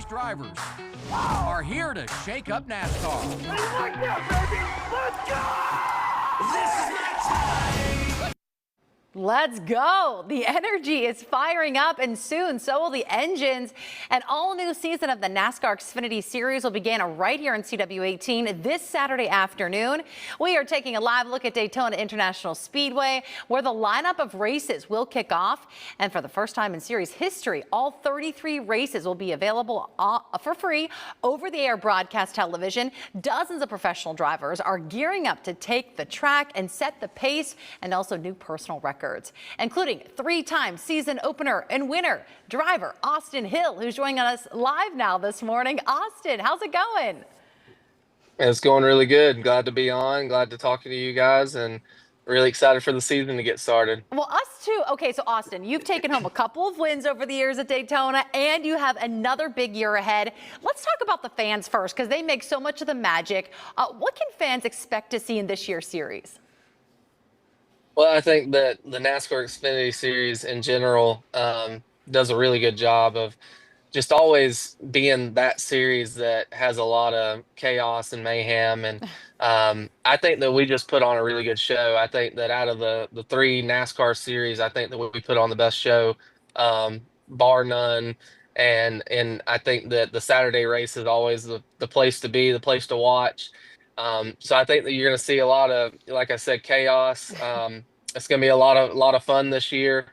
drivers are here to shake up NASCAR. I like that, baby! Let's go! This is my time! Let's go. The energy is firing up, and soon so will the engines. An all-new season of the NASCAR Xfinity Series will begin right here in CW18 this Saturday afternoon. We are taking a live look at Daytona International Speedway, where the lineup of races will kick off. And for the first time in series history, all 33 races will be available for free over-the-air broadcast television. Dozens of professional drivers are gearing up to take the track and set the pace, and also new personal records, including three-time season opener and winner driver Austin Hill, who's joining us live now this morning. Austin, how's it going? It's going really good. Glad to be on. Glad to talk to you guys, and really excited for the season to get started. Well, us too. Okay, so Austin, you've taken home a couple of wins over the years at Daytona, and you have another big year ahead. Let's talk about the fans first, because they make so much of the magic. What can fans expect to see in this year's series? Well, I think that the NASCAR Xfinity Series in general does a really good job of just always being that series that has a lot of chaos and mayhem. And I think that we just put on a really good show. I think that out of the three NASCAR series, I think that we put on the best show, bar none. And I think that the Saturday race is always the place to be, the place to watch. So I think that you're going to see a lot of, like I said, chaos. It's going to be a lot of fun this year.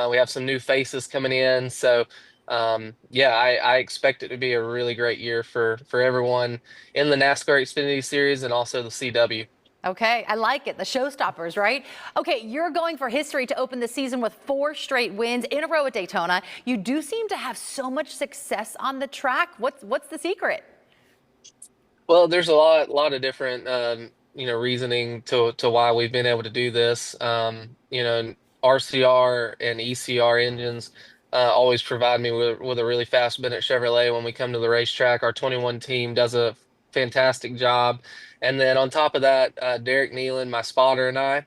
We have some new faces coming in, so yeah, I expect it to be a really great year for everyone in the NASCAR Xfinity Series and also the CW. Okay, I like it. The showstoppers, right? Okay, you're going for history to open the season with 4 straight wins in a row at Daytona. You do seem to have so much success on the track. What's the secret? Well, there's a lot of different reasoning to why we've been able to do this. RCR and ECR engines always provide me with a really fast Bennett Chevrolet when we come to the racetrack. Our 21 team does a fantastic job, and then on top of that, Derek Nealon, my spotter, and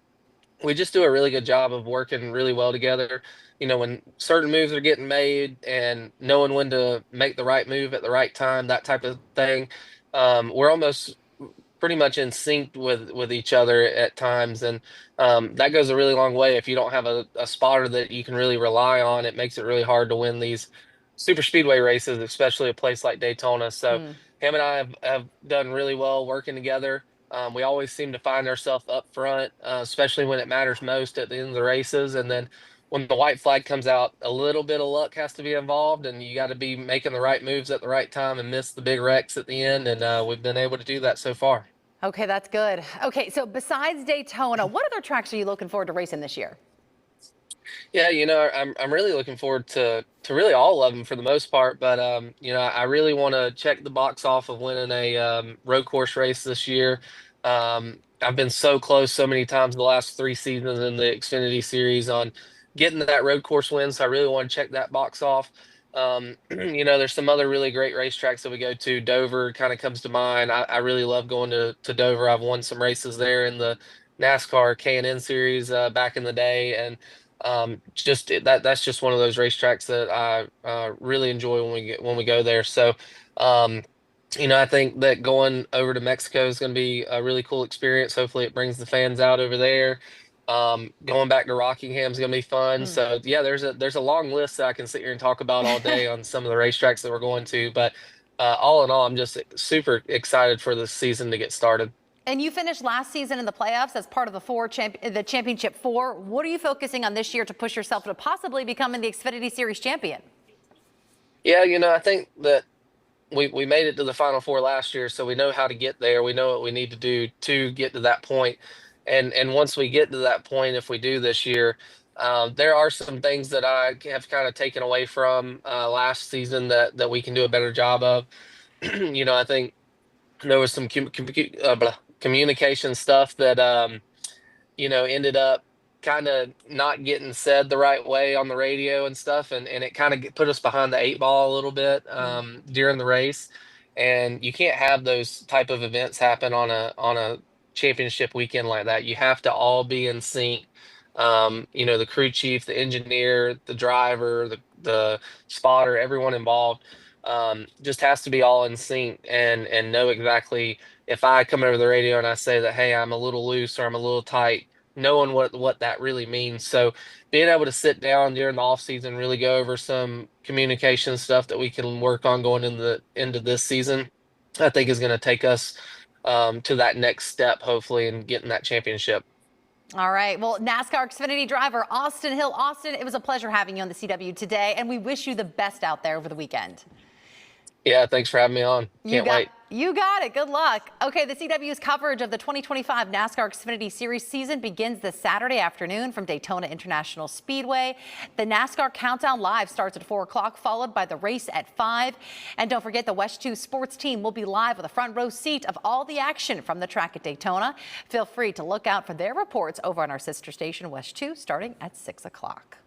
we just do a really good job of working really well together. When certain moves are getting made and knowing when to make the right move at the right time, that type of thing. We're almost pretty much in sync with each other at times, and that goes a really long way. If you don't have a spotter that you can really rely on, it makes it really hard to win these super speedway races, especially a place like Daytona. So him and I have done really well working together. We always seem to find ourselves up front, especially when it matters most at the end of the races. And then when the white flag comes out, a little bit of luck has to be involved, and you got to be making the right moves at the right time and miss the big wrecks at the end. And we've been able to do that so far. Okay, that's good. Okay, so besides Daytona, what other tracks are you looking forward to racing this year? Yeah, I'm really looking forward to really all of them for the most part. But I really want to check the box off of winning a road course race this year. I've been so close so many times the last 3 seasons in the Xfinity Series on getting to that road course win. So I really want to check that box off. There's some other really great racetracks that we go to. Dover kind of comes to mind. I really love going to Dover. I've won some races there in the NASCAR K&N Series back in the day, and that's just one of those racetracks that I really enjoy when we go there. So I think that going over to Mexico is going to be a really cool experience. Hopefully it brings the fans out over there. Going back to Rockingham is going to be fun. So yeah, there's a long list that I can sit here and talk about all day on some of the racetracks that we're going to. But all in all, I'm just super excited for the season to get started. And you finished last season in the playoffs as part of the Championship 4. What are you focusing on this year to push yourself to possibly becoming the Xfinity Series champion? Yeah, I think that we made it to the Final Four last year, so we know how to get there. We know what we need to do to get to that point. And once we get to that point, if we do this year, there are some things that I have kind of taken away from last season that we can do a better job of. I think there was some communication stuff that ended up kind of not getting said the right way on the radio and stuff, and it kind of put us behind the 8 ball a little bit during the race. And you can't have those type of events happen on a championship weekend like that. You have to all be in sync. The crew chief, the engineer, the driver, the spotter, everyone involved. just has to be all in sync and know exactly if I come over the radio and I say that, hey, I'm a little loose or I'm a little tight, knowing what that really means. So being able to sit down during the off season, really go over some communication stuff that we can work on going into this season, I think is going to take us to that next step, hopefully, in getting that championship. All right. Well, NASCAR Xfinity driver Austin Hill. Austin, it was a pleasure having you on the CW today, and we wish you the best out there over the weekend. Yeah, thanks for having me on. Can't wait. You got it. Good luck. Okay, the CW's coverage of the 2025 NASCAR Xfinity Series season begins this Saturday afternoon from Daytona International Speedway. The NASCAR Countdown Live starts at 4 o'clock, followed by the race at 5. And don't forget, the West 2 sports team will be live with a front row seat of all the action from the track at Daytona. Feel free to look out for their reports over on our sister station, West 2, starting at 6 o'clock.